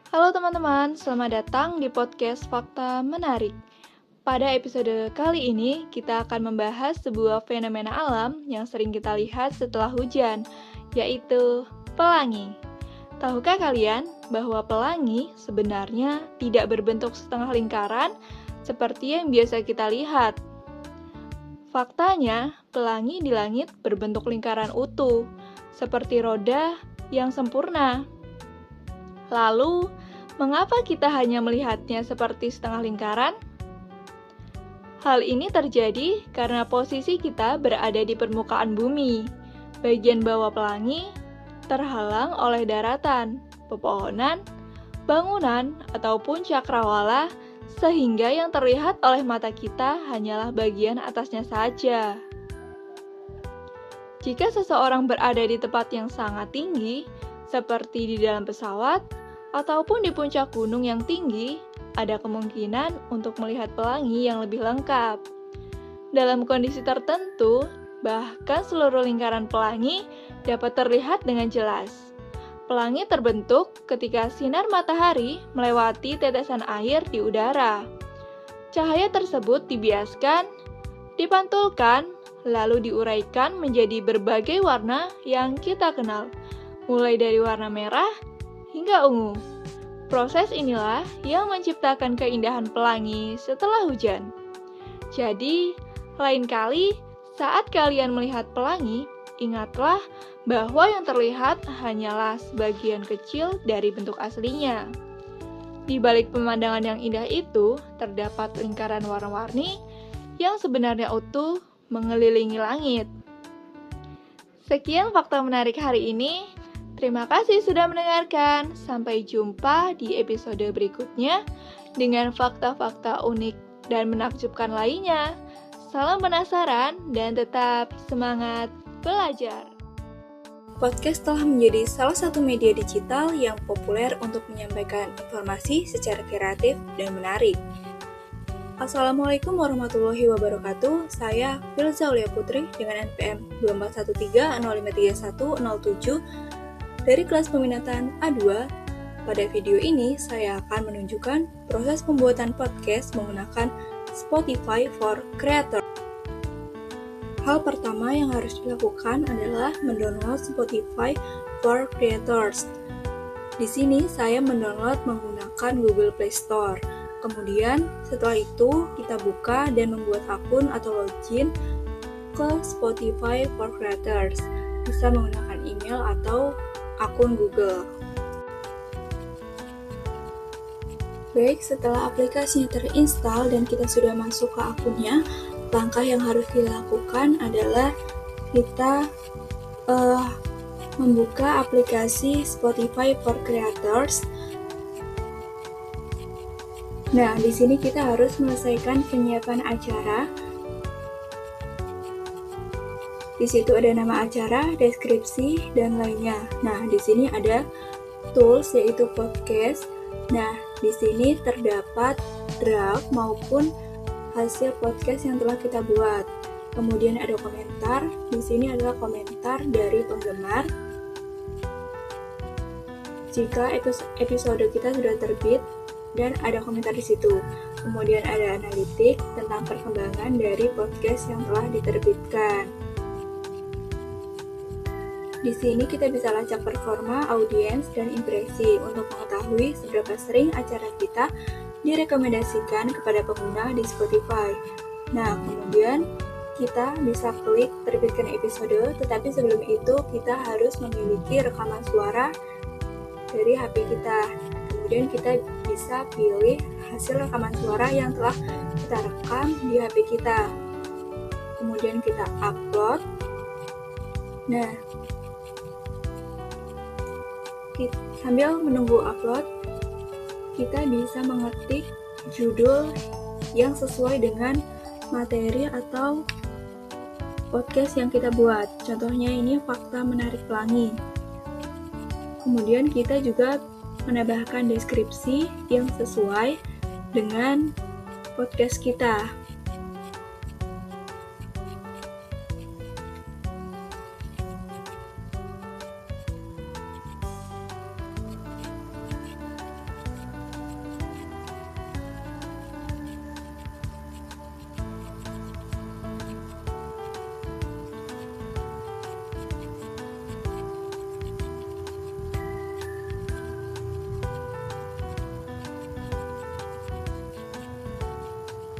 Halo teman-teman, selamat datang di podcast Fakta Menarik. Pada episode kali ini, kita akan membahas sebuah fenomena alam yang sering kita lihat setelah hujan, yaitu pelangi. Tahukah kalian bahwa pelangi sebenarnya tidak berbentuk setengah lingkaran seperti yang biasa kita lihat? Faktanya, pelangi di langit berbentuk lingkaran utuh, seperti roda yang sempurna. Lalu, mengapa kita hanya melihatnya seperti setengah lingkaran? Hal ini terjadi karena posisi kita berada di permukaan bumi. Bagian bawah pelangi terhalang oleh daratan, pepohonan, bangunan, ataupun cakrawala, sehingga yang terlihat oleh mata kita hanyalah bagian atasnya saja. Jika seseorang berada di tempat yang sangat tinggi, seperti di dalam pesawat, ataupun di puncak gunung yang tinggi, ada kemungkinan untuk melihat pelangi yang lebih lengkap. Dalam kondisi tertentu, bahkan seluruh lingkaran pelangi dapat terlihat dengan jelas. Pelangi terbentuk ketika sinar matahari melewati tetesan air di udara. Cahaya tersebut dibiaskan, dipantulkan, lalu diuraikan menjadi berbagai warna yang kita kenal, mulai dari warna merah hingga ungu. Proses inilah yang menciptakan keindahan pelangi setelah hujan. Jadi, lain kali saat kalian melihat pelangi, ingatlah bahwa yang terlihat hanyalah sebagian kecil dari bentuk aslinya. Di balik pemandangan yang indah itu, terdapat lingkaran warna-warni yang sebenarnya utuh mengelilingi langit. Sekian fakta menarik hari ini. Terima kasih sudah mendengarkan. Sampai jumpa di episode berikutnya dengan fakta-fakta unik dan menakjubkan lainnya. Salam penasaran dan tetap semangat belajar. Podcast telah menjadi salah satu media digital yang populer untuk menyampaikan informasi secara kreatif dan menarik. Assalamualaikum warahmatullahi wabarakatuh. Saya Filza Aulia Putri dengan NPM 2413053107 dari kelas peminatan A2. Pada video ini, saya akan menunjukkan proses pembuatan podcast menggunakan Spotify for Creators. Hal pertama yang harus dilakukan adalah mendownload Spotify for Creators. Di sini, saya mendownload menggunakan Google Play Store. Kemudian, setelah itu, kita buka dan membuat akun atau login ke Spotify for Creators. Bisa menggunakan email atau akun Google. Baik, setelah aplikasinya terinstall dan kita sudah masuk ke akunnya, langkah yang harus dilakukan adalah kita membuka aplikasi Spotify for Creators. Nah, di sini kita harus menyelesaikan penyiapan acara. Di situ ada nama acara, deskripsi, dan lainnya. Nah, di sini ada tools yaitu podcast. Nah, di sini terdapat draft maupun hasil podcast yang telah kita buat. Kemudian ada komentar. Di sini adalah komentar dari penggemar. Jika episode kita sudah terbit dan ada komentar di situ. Kemudian ada analitik tentang perkembangan dari podcast yang telah diterbitkan. Di sini kita bisa lacak performa, audiens, dan impresi untuk mengetahui seberapa sering acara kita direkomendasikan kepada pengguna di Spotify. Nah, kemudian kita bisa klik terbitkan episode, tetapi sebelum itu kita harus memiliki rekaman suara dari HP kita. Kemudian kita bisa pilih hasil rekaman suara yang telah kita rekam di HP kita. Kemudian kita upload. Nah, sambil menunggu upload, kita bisa mengetik judul yang sesuai dengan materi atau podcast yang kita buat. Contohnya ini fakta menarik pelangi. Kemudian kita juga menambahkan deskripsi yang sesuai dengan podcast kita.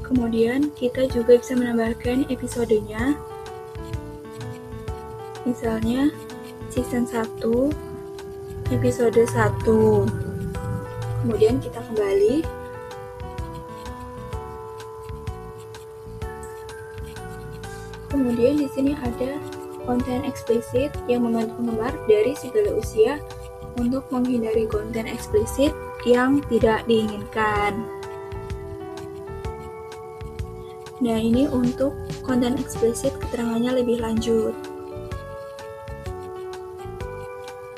Kemudian kita juga bisa menambahkan episodenya. Misalnya season 1 episode 1. Kemudian kita kembali. Kemudian di sini ada konten eksplisit yang membantu penggemar dari segala usia untuk menghindari konten eksplisit yang tidak diinginkan. Nah, ini untuk konten eksplisit keterangannya lebih lanjut.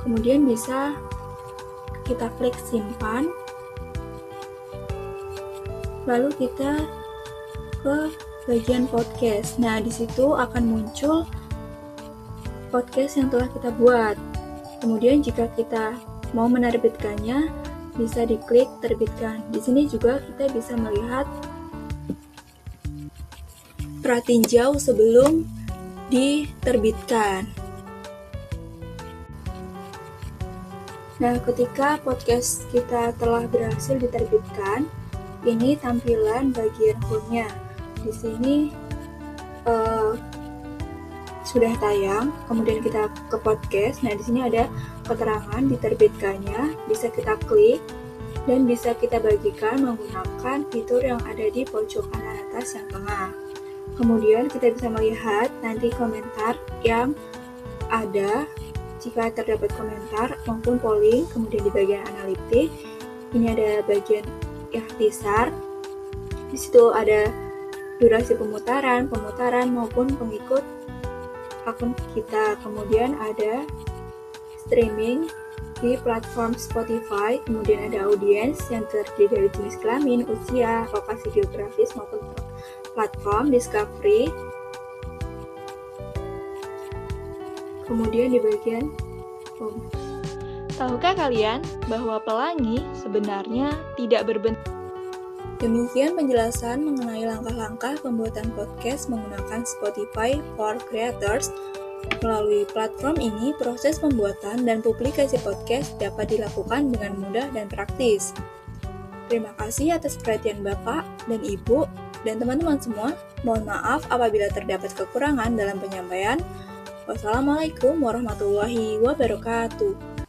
Kemudian bisa kita klik simpan. Lalu kita ke bagian podcast. Nah, di situ akan muncul podcast yang telah kita buat. Kemudian jika kita mau menerbitkannya, bisa diklik terbitkan. Di sini juga kita bisa melihat pratinjau sebelum diterbitkan. Nah, ketika podcast kita telah berhasil diterbitkan, ini tampilan bagian home-nya. Di sini sudah tayang, kemudian kita ke podcast. Nah, di sini ada keterangan diterbitkannya, bisa kita klik dan bisa kita bagikan menggunakan fitur yang ada di pojok kanan atas yang tengah. Kemudian kita bisa melihat nanti komentar yang ada jika terdapat komentar maupun polling. Kemudian di bagian analitik ini ada bagian ikhtisar. Di situ ada durasi pemutaran maupun pengikut akun kita. Kemudian ada streaming di platform Spotify. Kemudian ada audiens yang terdiri dari jenis kelamin, usia, lokasi geografis maupun platform discovery. Kemudian di bagian home. Tahukah kalian bahwa pelangi sebenarnya tidak berbentuk? Demikian penjelasan mengenai langkah-langkah pembuatan podcast menggunakan Spotify for Creators. Melalui platform ini, proses pembuatan dan publikasi podcast dapat dilakukan dengan mudah dan praktis. Terima kasih atas perhatian Bapak dan Ibu dan teman-teman semua. Mohon maaf apabila terdapat kekurangan dalam penyampaian. Wassalamualaikum warahmatullahi wabarakatuh.